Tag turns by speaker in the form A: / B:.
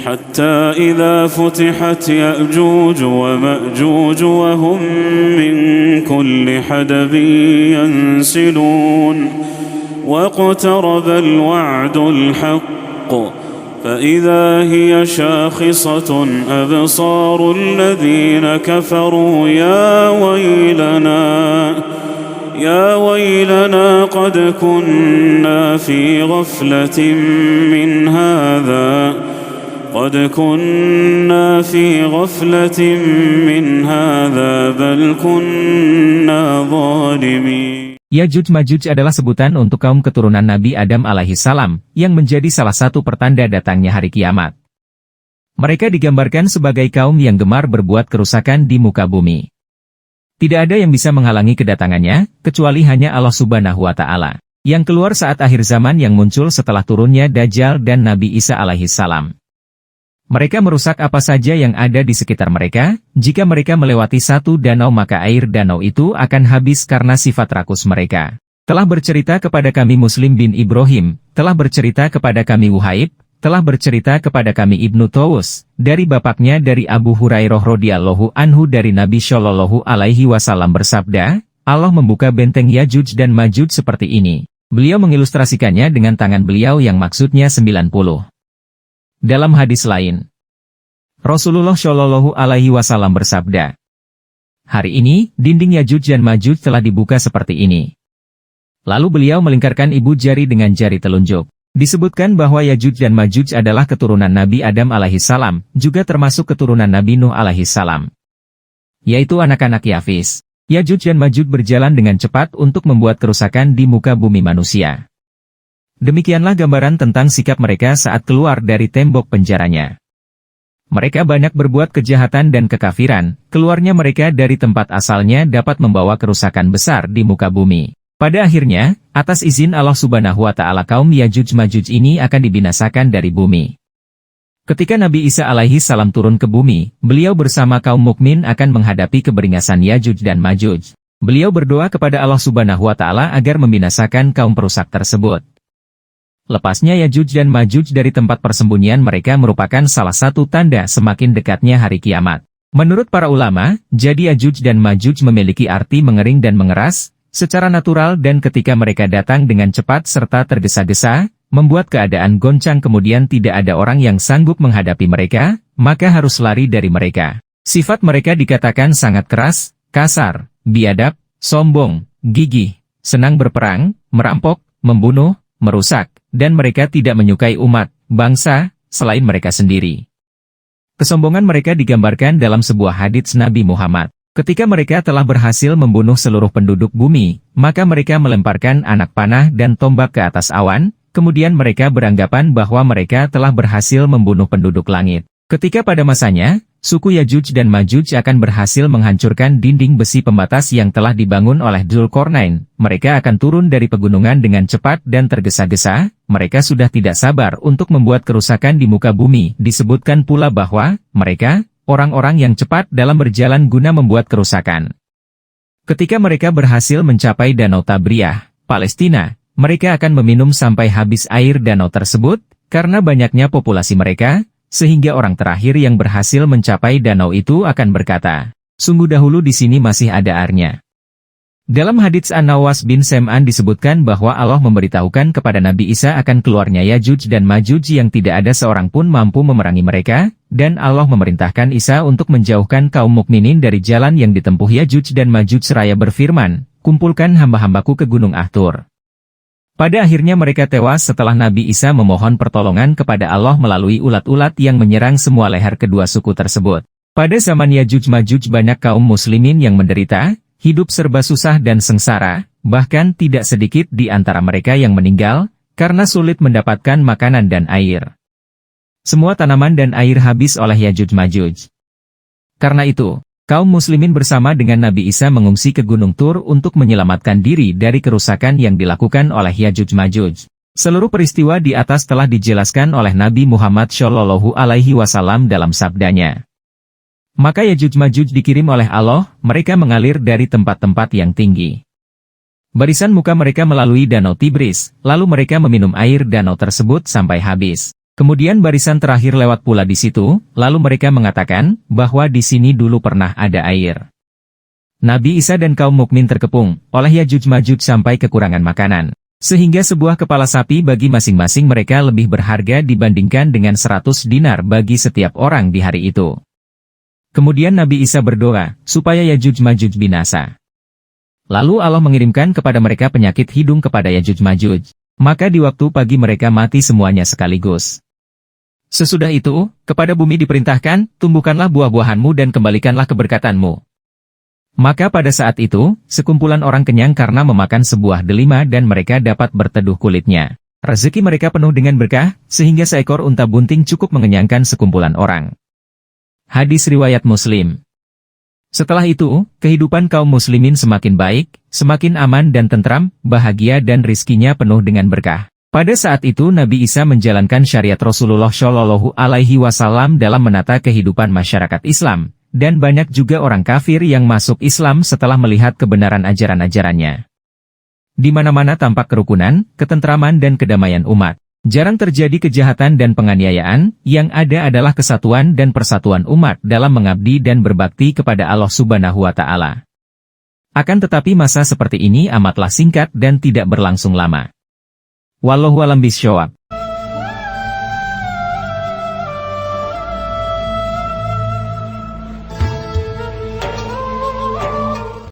A: حتى إذا فتحت يأجوج ومأجوج وهم من كل حدب ينسلون واقترب الوعد الحق فإذا هي شاخصة أبصار الذين كفروا يا ويلنا قد كنا في غفلة من هذا بل كنا ظالمين.
B: Yajuj Majuj adalah sebutan untuk kaum keturunan Nabi Adam alaihi salam, yang menjadi salah satu pertanda datangnya hari kiamat. Mereka digambarkan sebagai kaum yang gemar berbuat kerusakan di muka bumi. Tidak ada yang bisa menghalangi kedatangannya, kecuali hanya Allah Subhanahu wa Ta'ala, yang keluar saat akhir zaman yang muncul setelah turunnya Dajjal dan Nabi Isa alaihi salam. Mereka merusak apa saja yang ada di sekitar mereka. Jika mereka melewati satu danau maka air danau itu akan habis karena sifat rakus mereka. Telah bercerita kepada kami Muslim bin Ibrahim, telah bercerita kepada kami Wuhaib, telah bercerita kepada kami Ibnu Tawus, dari bapaknya dari Abu Hurairah radhiyallahu anhu dari Nabi Shallallahu alaihi wasallam bersabda, Allah membuka benteng Yajuj dan Majuj seperti ini. Beliau mengilustrasikannya dengan tangan beliau yang maksudnya 90. Dalam hadis lain, Rasulullah Shallallahu alaihi wasallam bersabda, hari ini, dinding Yajuj dan Majuj telah dibuka seperti ini. Lalu beliau melingkarkan ibu jari dengan jari telunjuk. Disebutkan bahwa Yajuj dan Majuj adalah keturunan Nabi Adam alaihi salam, juga termasuk keturunan Nabi Nuh alaihi salam, yaitu anak-anak Yafis. Yajuj dan Majuj berjalan dengan cepat untuk membuat kerusakan di muka bumi manusia. Demikianlah gambaran tentang sikap mereka saat keluar dari tembok penjaranya. Mereka banyak berbuat kejahatan dan kekafiran, keluarnya mereka dari tempat asalnya dapat membawa kerusakan besar di muka bumi. Pada akhirnya, atas izin Allah Subhanahu wa Ta'ala kaum Yajuj Majuj ini akan dibinasakan dari bumi. Ketika Nabi Isa alaihi salam turun ke bumi, beliau bersama kaum mukmin akan menghadapi keberingasan Yajuj dan Majuj. Beliau berdoa kepada Allah Subhanahu wa Ta'ala agar membinasakan kaum perusak tersebut. Lepasnya Yajuj dan Majuj dari tempat persembunyian mereka merupakan salah satu tanda semakin dekatnya hari kiamat. Menurut para ulama, jadi Yajuj dan Majuj memiliki arti mengering dan mengeras, secara natural dan ketika mereka datang dengan cepat serta tergesa-gesa, membuat keadaan goncang kemudian tidak ada orang yang sanggup menghadapi mereka, maka harus lari dari mereka. Sifat mereka dikatakan sangat keras, kasar, biadab, sombong, gigih, senang berperang, merampok, membunuh, merusak, dan mereka tidak menyukai umat, bangsa, selain mereka sendiri. Kesombongan mereka digambarkan dalam sebuah hadits Nabi Muhammad. Ketika mereka telah berhasil membunuh seluruh penduduk bumi, maka mereka melemparkan anak panah dan tombak ke atas awan, kemudian mereka beranggapan bahwa mereka telah berhasil membunuh penduduk langit. Ketika pada masanya, suku Yajuj dan Majuj akan berhasil menghancurkan dinding besi pembatas yang telah dibangun oleh Dzulqarnain, mereka akan turun dari pegunungan dengan cepat dan tergesa-gesa, mereka sudah tidak sabar untuk membuat kerusakan di muka bumi. Disebutkan pula bahwa, mereka, orang-orang yang cepat dalam berjalan guna membuat kerusakan. Ketika mereka berhasil mencapai Danau Tabriyah, Palestina, mereka akan meminum sampai habis air danau tersebut, karena banyaknya populasi mereka, sehingga orang terakhir yang berhasil mencapai danau itu akan berkata, sungguh dahulu di sini masih ada airnya. Dalam hadits An-Nawas bin Sam'an disebutkan bahwa Allah memberitahukan kepada Nabi Isa akan keluarnya Yajuj dan Majuj yang tidak ada seorang pun mampu memerangi mereka, dan Allah memerintahkan Isa untuk menjauhkan kaum mukminin dari jalan yang ditempuh Yajuj dan Majuj seraya berfirman, kumpulkan hamba-hambaku ke Gunung Ahtur. Pada akhirnya mereka tewas setelah Nabi Isa memohon pertolongan kepada Allah melalui ulat-ulat yang menyerang semua leher kedua suku tersebut. Pada zaman Yajuj Majuj banyak kaum muslimin yang menderita, hidup serba susah dan sengsara, bahkan tidak sedikit di antara mereka yang meninggal, karena sulit mendapatkan makanan dan air. Semua tanaman dan air habis oleh Yajuj Majuj. Karena itu, kaum muslimin bersama dengan Nabi Isa mengungsi ke Gunung Tur untuk menyelamatkan diri dari kerusakan yang dilakukan oleh Yajuj Majuj. Seluruh peristiwa di atas telah dijelaskan oleh Nabi Muhammad Shallallahu alaihi wasallam dalam sabdanya. Maka Yajuj Majuj dikirim oleh Allah, mereka mengalir dari tempat-tempat yang tinggi. Barisan muka mereka melalui Danau Tigris, lalu mereka meminum air danau tersebut sampai habis. Kemudian barisan terakhir lewat pula di situ, lalu mereka mengatakan bahwa di sini dulu pernah ada air. Nabi Isa dan kaum mukmin terkepung oleh Yajuj-Majuj sampai kekurangan makanan. Sehingga sebuah kepala sapi bagi masing-masing mereka lebih berharga dibandingkan dengan 100 dinar bagi setiap orang di hari itu. Kemudian Nabi Isa berdoa, supaya Yajuj-Majuj binasa. Lalu Allah mengirimkan kepada mereka penyakit hidung kepada Yajuj-Majuj. Maka di waktu pagi mereka mati semuanya sekaligus. Sesudah itu, kepada bumi diperintahkan, tumbuhkanlah buah-buahanmu dan kembalikanlah keberkatanmu. Maka pada saat itu, sekumpulan orang kenyang karena memakan sebuah delima dan mereka dapat berteduh kulitnya. Rezeki mereka penuh dengan berkah, sehingga seekor unta bunting cukup mengenyangkan sekumpulan orang. Hadis riwayat Muslim. Setelah itu, kehidupan kaum muslimin semakin baik, semakin aman dan tentram, bahagia dan rizkinya penuh dengan berkah. Pada saat itu Nabi Isa menjalankan syariat Rasulullah Shallallahu Alaihi Wasallam dalam menata kehidupan masyarakat Islam, dan banyak juga orang kafir yang masuk Islam setelah melihat kebenaran ajaran-ajarannya. Di mana-mana tampak kerukunan, ketentraman dan kedamaian umat. Jarang terjadi kejahatan dan penganiayaan, yang ada adalah kesatuan dan persatuan umat dalam mengabdi dan berbakti kepada Allah Subhanahu wa Ta'ala. Akan tetapi masa seperti ini amatlah singkat dan tidak berlangsung lama. Wallahu a'lam bishawab.